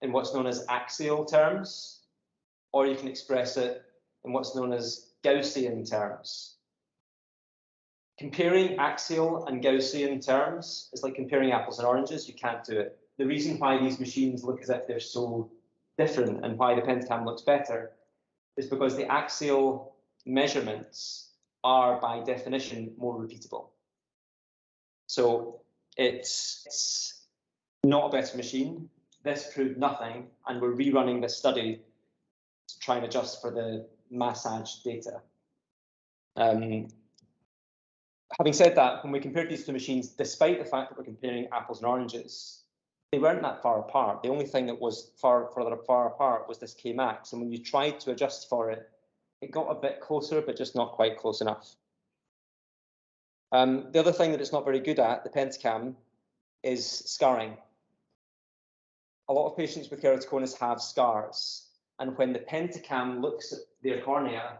A: in what's known as axial terms, or you can express it in what's known as Gaussian terms. Comparing axial and Gaussian terms is like comparing apples and oranges. You can't do it. The reason why these machines look as if they're so different and why the Pentacam looks better is because the axial measurements are by definition more repeatable. So it's not a better machine. This proved nothing, and we're rerunning this study to try and adjust for the massage data. Having said that, when we compared these two machines, despite the fact that we're comparing apples and oranges, they weren't that far apart. The only thing that was far apart was this Kmax, and when you tried to adjust for it, it got a bit closer, but just not quite close enough. The other thing that it's not very good at, the Pentacam, is scarring. A lot of patients with keratoconus have scars, and when the Pentacam looks at their cornea,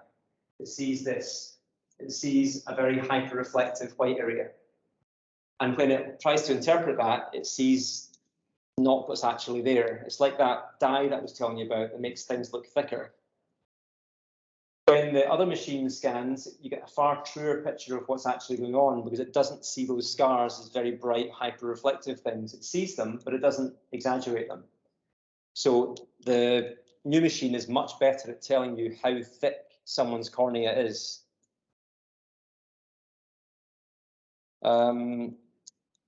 A: it sees this. It sees a very hyper-reflective white area. And when it tries to interpret that, it sees not what's actually there. It's like that dye that I was telling you about that makes things look thicker. When the other machine scans, you get a far truer picture of what's actually going on because it doesn't see those scars as very bright, hyper-reflective things. It sees them, but it doesn't exaggerate them. So the new machine is much better at telling you how thick someone's cornea is.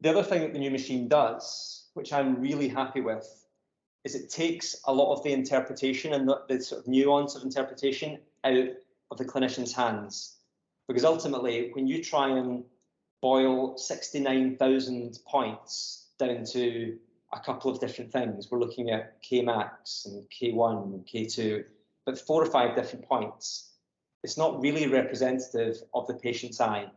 A: The other thing that the new machine does, which I'm really happy with, is it takes a lot of the interpretation and the sort of nuance of interpretation out of the clinician's hands. Because ultimately, when you try and boil 69,000 points down to a couple of different things, we're looking at Kmax and K1 and K2, but 4 or 5 different points, it's not really representative of the patient's eye.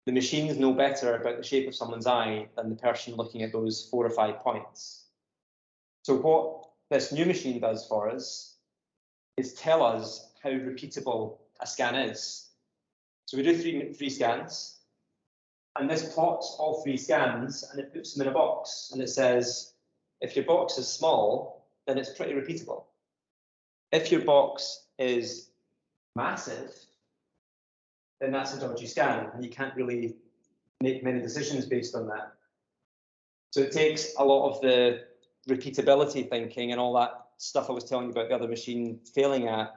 A: The machines know better about the shape of someone's eye than the person looking at those 4 or 5 points. So what this new machine does for us is tell us how repeatable a scan is. So we do three scans, and this plots all 3 scans and it puts them in a box, and it says, if your box is small, then it's pretty repeatable. If your box is massive, then that's a dodgy scan, and you can't really make many decisions based on that. So it takes a lot of the repeatability thinking and all that stuff I was telling you about the other machine failing at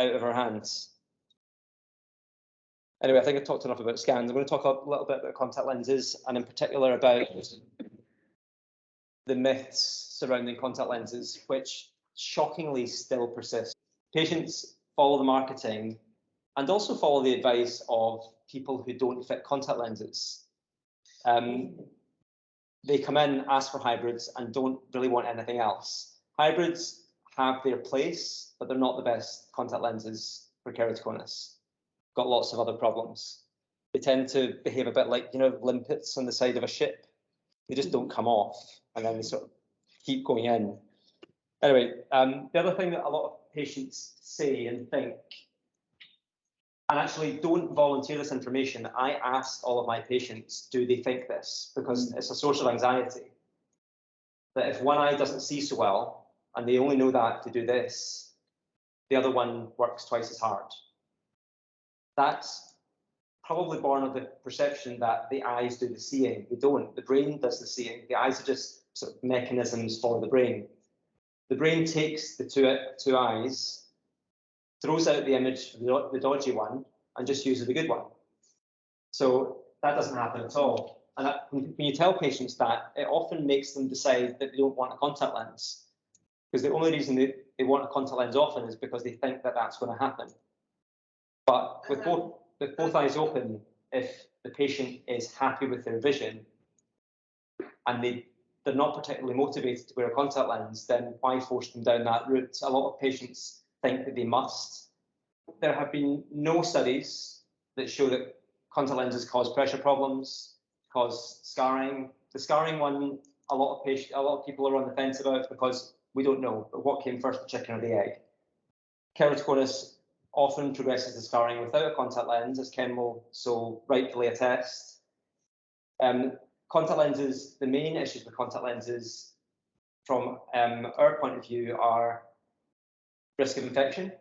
A: out of our hands. Anyway, I think I've talked enough about scans. I'm going to talk a little bit about contact lenses, and in particular about the myths surrounding contact lenses, which shockingly still persist. Patients follow the marketing and also follow the advice of people who don't fit contact lenses. They come in, ask for hybrids, and don't really want anything else. Hybrids have their place, but they're not the best contact lenses for keratoconus. Got lots of other problems. They tend to behave a bit like, you know, limpets on the side of a ship. They just don't come off, and then they sort of keep going in. Anyway, the other thing that a lot of patients say and think, and actually don't volunteer this information, I ask all of my patients, do they think this? Because it's a source of anxiety. That if one eye doesn't see so well, and they only know that to do this, the other one works twice as hard. That's probably born of the perception that the eyes do the seeing. They don't. The brain does the seeing. The eyes are just sort of mechanisms for the brain. The brain takes the two eyes, throws out the image for the dodgy one, and just uses the good one. So that doesn't happen at all. And when you tell patients that, it often makes them decide that they don't want a contact lens. Because the only reason they want a contact lens often is because they think that that's going to happen. But with both eyes open, if the patient is happy with their vision and they're not particularly motivated to wear a contact lens, then why force them down that route? A lot of patients think that they must. There have been no studies that show that contact lenses cause pressure problems, cause scarring. The scarring one, a lot of people are on the fence about because we don't know. But what came first, the chicken or the egg? Keratoconus often progresses to scarring without a contact lens, as Ken will so rightfully attest. Contact lenses, the main issues with contact lenses from our point of view are risk of infection,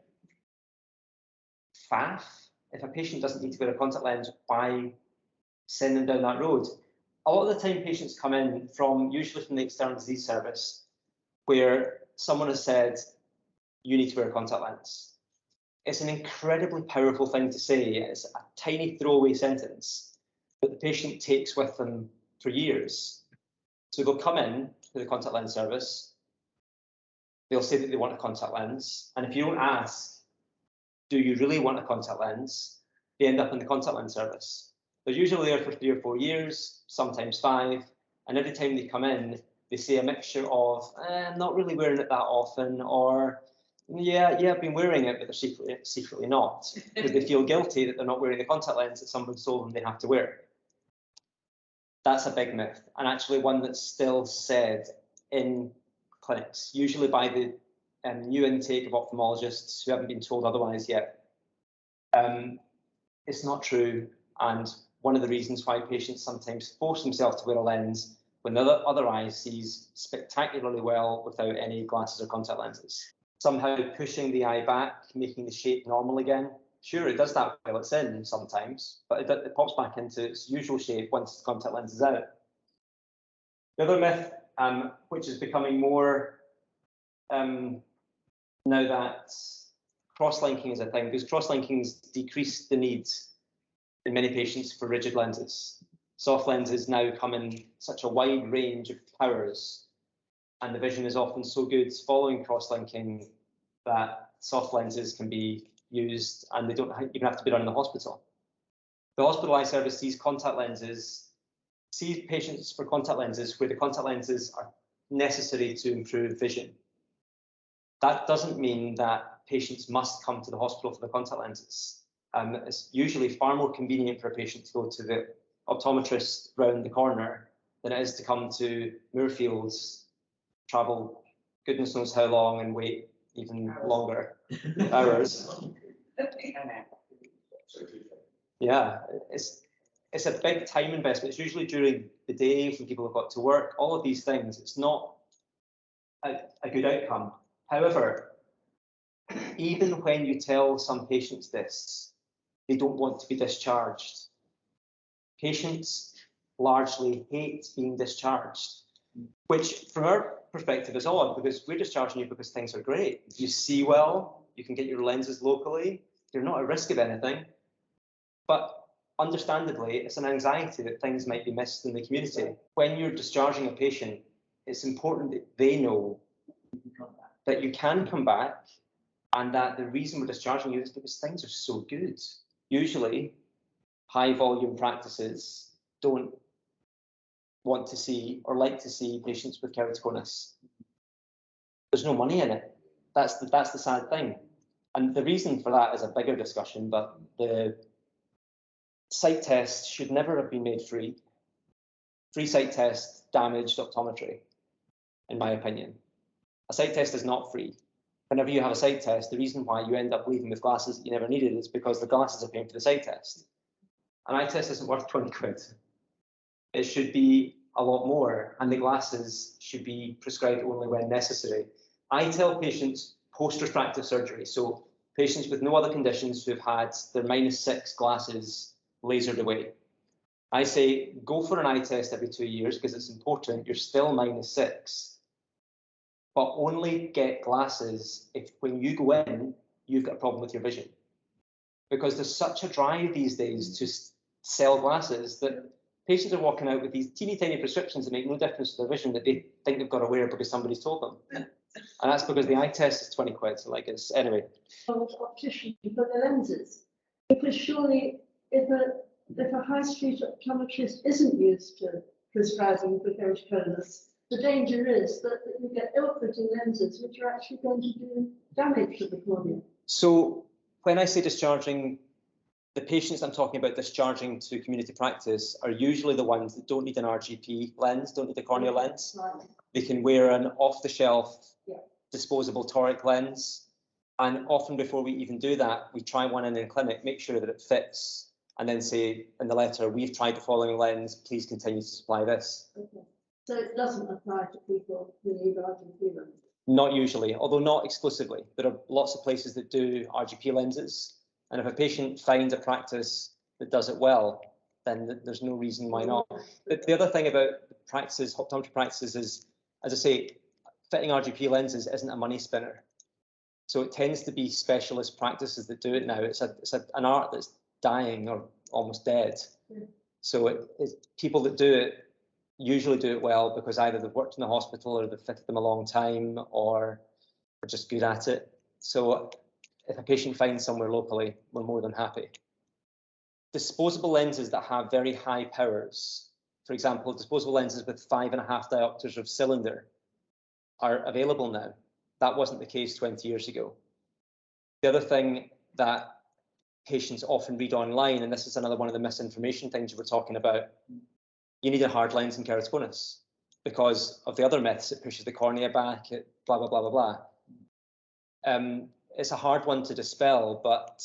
A: faff. If a patient doesn't need to wear a contact lens, why send them down that road? A lot of the time patients come in usually from the external disease service, where someone has said, you need to wear a contact lens. It's an incredibly powerful thing to say. It's a tiny throwaway sentence that the patient takes with them for years. So they'll come in to the contact lens service, they'll say that they want a contact lens, and if you don't ask, do you really want a contact lens, they end up in the contact lens service. They're usually there for 3 or 4 years, sometimes 5, and every time they come in, they say a mixture of, I'm not really wearing it that often, or yeah, I've been wearing it, but they're secretly not, because they feel guilty that they're not wearing the contact lens that someone told them they have to wear. That's a big myth, and actually one that's still said in clinics, usually by the new intake of ophthalmologists who haven't been told otherwise yet. It's not true, and one of the reasons why patients sometimes force themselves to wear a lens when the other eye sees spectacularly well without any glasses or contact lenses. Somehow pushing the eye back, making the shape normal again. Sure, it does that while it's in sometimes, but it pops back into its usual shape once the contact lens is out. The other myth, which is becoming more now that cross-linking is a thing, because cross-linking's decreased the need in many patients for rigid lenses. Soft lenses now come in such a wide range of powers, and the vision is often so good following cross-linking that soft lenses can be used and they don't even have to be done in the hospital. The hospital eye service sees patients for contact lenses where the contact lenses are necessary to improve vision. That doesn't mean that patients must come to the hospital for the contact lenses. It's usually far more convenient for a patient to go to the optometrist round the corner than it is to come to Moorfields, travel goodness knows how long and wait even longer hours. Yeah, it's a big time investment. It's usually during the day when people have got to work, all of these things. It's not a good outcome. However, even when you tell some patients this, they don't want to be discharged. Patients largely hate being discharged, which from our perspective is odd because we're discharging you because things are great. You see well, you can get your lenses locally, you're not at risk of anything. But understandably, it's an anxiety that things might be missed in the community. When you're discharging a patient, it's important that they know that you can come back and that the reason we're discharging you is because things are so good. Usually, high volume practices don't want to see or like to see patients with keratoconus. There's no money in it. That's the sad thing. And the reason for that is a bigger discussion, but the sight test should never have been made free. Free sight test damaged optometry, in my opinion. A sight test is not free. Whenever you have a sight test, the reason why you end up leaving with glasses that you never needed is because the glasses are paying for the sight test. An eye test isn't worth 20 quid. It should be a lot more, and the glasses should be prescribed only when necessary. I tell patients post-refractive surgery, so patients with no other conditions who have had their -6 glasses lasered away. I say, go for an eye test every 2 years because it's important. You're still -6, but only get glasses if when you go in, you've got a problem with your vision. Because there's such a drive these days to sell glasses that patients are walking out with these teeny tiny prescriptions that make no difference to their vision that they think they've got to wear because somebody's told them. And that's because the eye test is 20 quid. So like it's anyway.
C: Optician for the lenses, because surely if a high street optometrist isn't used to prescribing for keratoconus, the danger is that you get ill-fitting lenses which are actually going to do damage to the cornea.
A: So when I say discharging, the patients I'm talking about discharging to community practice are usually the ones that don't need an RGP lens, don't need a cornea lens.
C: Right.
A: They can wear an off-the-shelf disposable toric lens. And often before we even do that, we try one in the clinic, make sure that it fits, and then say in the letter, we've tried the following lens, please continue to supply this.
C: Okay. So it doesn't apply to people who need RGP lenses?
A: Not usually, although not exclusively. There are lots of places that do RGP lenses. And if a patient finds a practice that does it well, then there's no reason why not. But the other thing about practices, optometry practices is, as I say, fitting RGP lenses isn't a money spinner. So it tends to be specialist practices that do it now. It's an art that's dying or almost dead.
C: Yeah.
A: So people that do it usually do it well because either they've worked in the hospital or they've fitted them a long time or are just good at it. So if a patient finds somewhere locally, we're more than happy. Disposable lenses that have very high powers, for example, disposable lenses with 5.5 diopters of cylinder are available now. That wasn't the case 20 years ago. The other thing that patients often read online, and this is another one of the misinformation things you were talking about, you need a hard lens in keratoconus because of the other myths. It pushes the cornea back, it blah, blah, blah, blah, blah. It's a hard one to dispel, but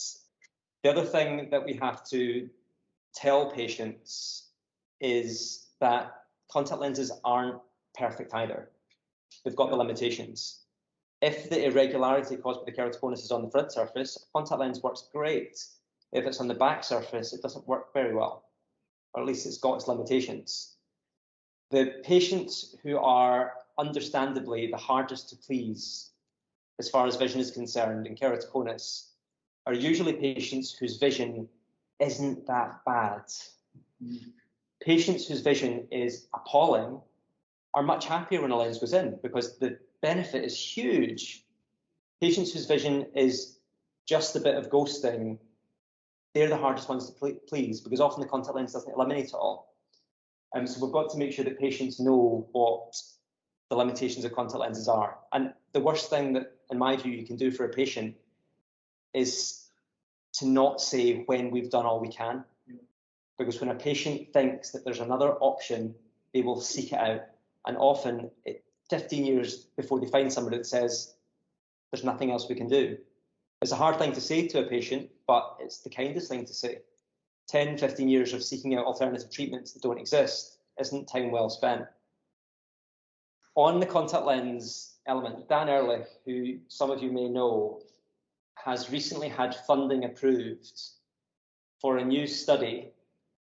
A: the other thing that we have to tell patients is that contact lenses aren't perfect either. They've got the limitations. If the irregularity caused by the keratoconus is on the front surface, a contact lens works great. If it's on the back surface, it doesn't work very well, or at least it's got its limitations. The patients who are understandably the hardest to please as far as vision is concerned in keratoconus are usually patients whose vision isn't that bad. Patients whose vision is appalling are much happier when a lens goes in because the benefit is huge. Patients whose vision is just a bit of ghosting, they're the hardest ones to please because often the contact lens doesn't eliminate it all. So we've got to make sure that patients know what the limitations of contact lenses are. And the worst thing that, in my view, you can do for a patient is to not say when we've done all we can. Because when a patient thinks that there's another option, they will seek it out. And often, 15 years before they find somebody that says, there's nothing else we can do. It's a hard thing to say to a patient, but it's the kindest thing to say. 10, 15 years of seeking out alternative treatments that don't exist isn't time well spent. On the contact lens element, Dan Ehrlich, who some of you may know, has recently had funding approved for a new study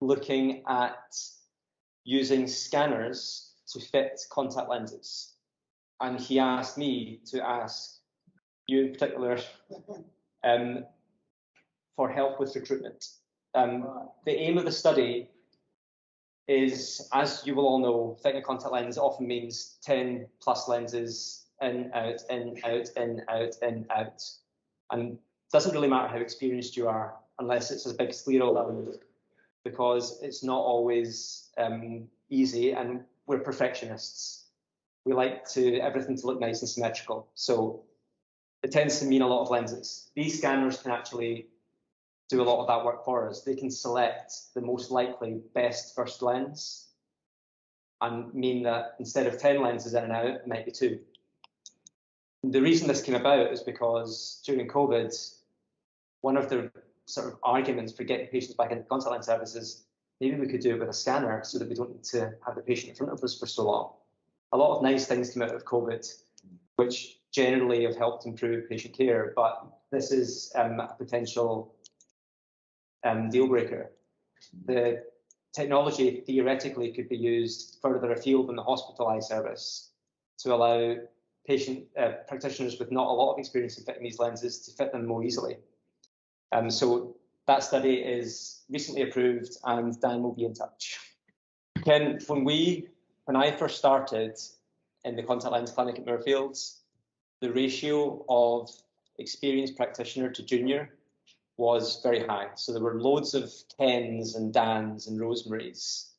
A: looking at using scanners to fit contact lenses. And he asked me to ask you in particular for help with recruitment. The aim of the study is, as you will all know, fitting a contact lens often means 10 plus lenses in, out, in, out, in, out, in, out. And it doesn't really matter how experienced you are, unless it's a big scleral lens, because it's not always easy, and we're perfectionists. We like everything to look nice and symmetrical. So it tends to mean a lot of lenses. These scanners can actually do a lot of that work for us. They can select the most likely best first lens and mean that instead of 10 lenses in and out, it might be 2. The reason this came about is because during COVID, one of the sort of arguments for getting patients back into contact lens services, maybe we could do it with a scanner so that we don't need to have the patient in front of us for so long. A lot of nice things came out of COVID, which generally have helped improve patient care, but this is a potential deal breaker. The technology theoretically could be used further afield in the hospital eye service to allow patient practitioners with not a lot of experience in fitting these lenses to fit them more easily. So that study is recently approved, and Dan will be in touch. Ken, when I first started in the contact lens clinic at Moorfields, the ratio of experienced practitioner to junior was very high. So there were loads of Kens and Dans and Rosemarys,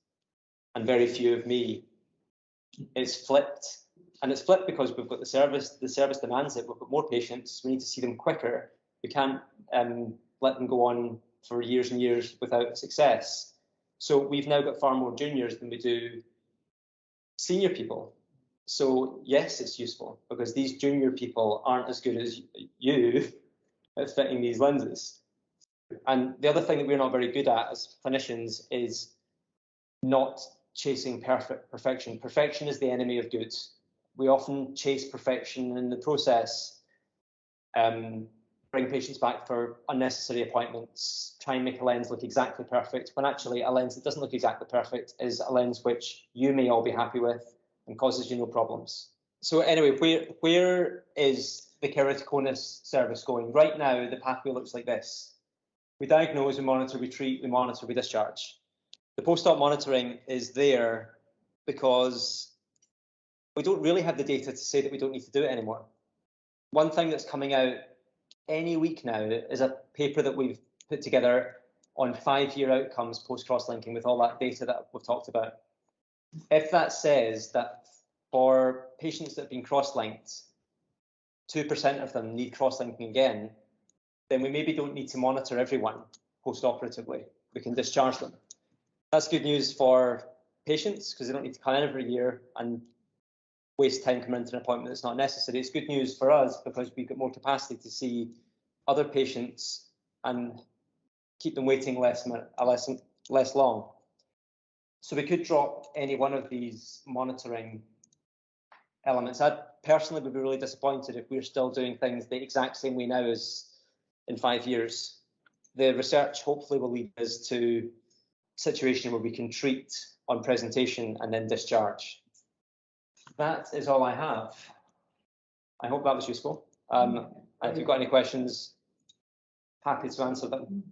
A: and very few of me. It's flipped, and it's flipped because we've got the service demands it. We've got more patients. We need to see them quicker. We can't let them go on for years and years without success. So we've now got far more juniors than we do senior people. So yes, it's useful because these junior people aren't as good as you at fitting these lenses. And the other thing that we're not very good at as clinicians is not chasing perfection. Perfection is the enemy of good. We often chase perfection in the process, bring patients back for unnecessary appointments, try and make a lens look exactly perfect, when actually a lens that doesn't look exactly perfect is a lens which you may all be happy with and causes you no problems. So anyway, where is the keratoconus service going? Right now, the pathway looks like this. We diagnose, we monitor, we treat, we monitor, we discharge. The post-op monitoring is there because we don't really have the data to say that we don't need to do it anymore. One thing that's coming out any week now is a paper that we've put together on 5-year outcomes post-cross-linking with all that data that we've talked about. If that says that for patients that have been cross-linked, 2% of them need cross-linking again, then we maybe don't need to monitor everyone post-operatively. We can discharge them. That's good news for patients because they don't need to come in every year and waste time coming into an appointment that's not necessary. It's good news for us because we've got more capacity to see other patients and keep them waiting a less less long. So we could drop any one of these monitoring elements. I personally would be really disappointed if we're still doing things the exact same way now as in 5 years. The research hopefully will lead us to a situation where we can treat on presentation and then discharge. That is all I have. I hope that was useful. If you've got any questions, happy to answer them.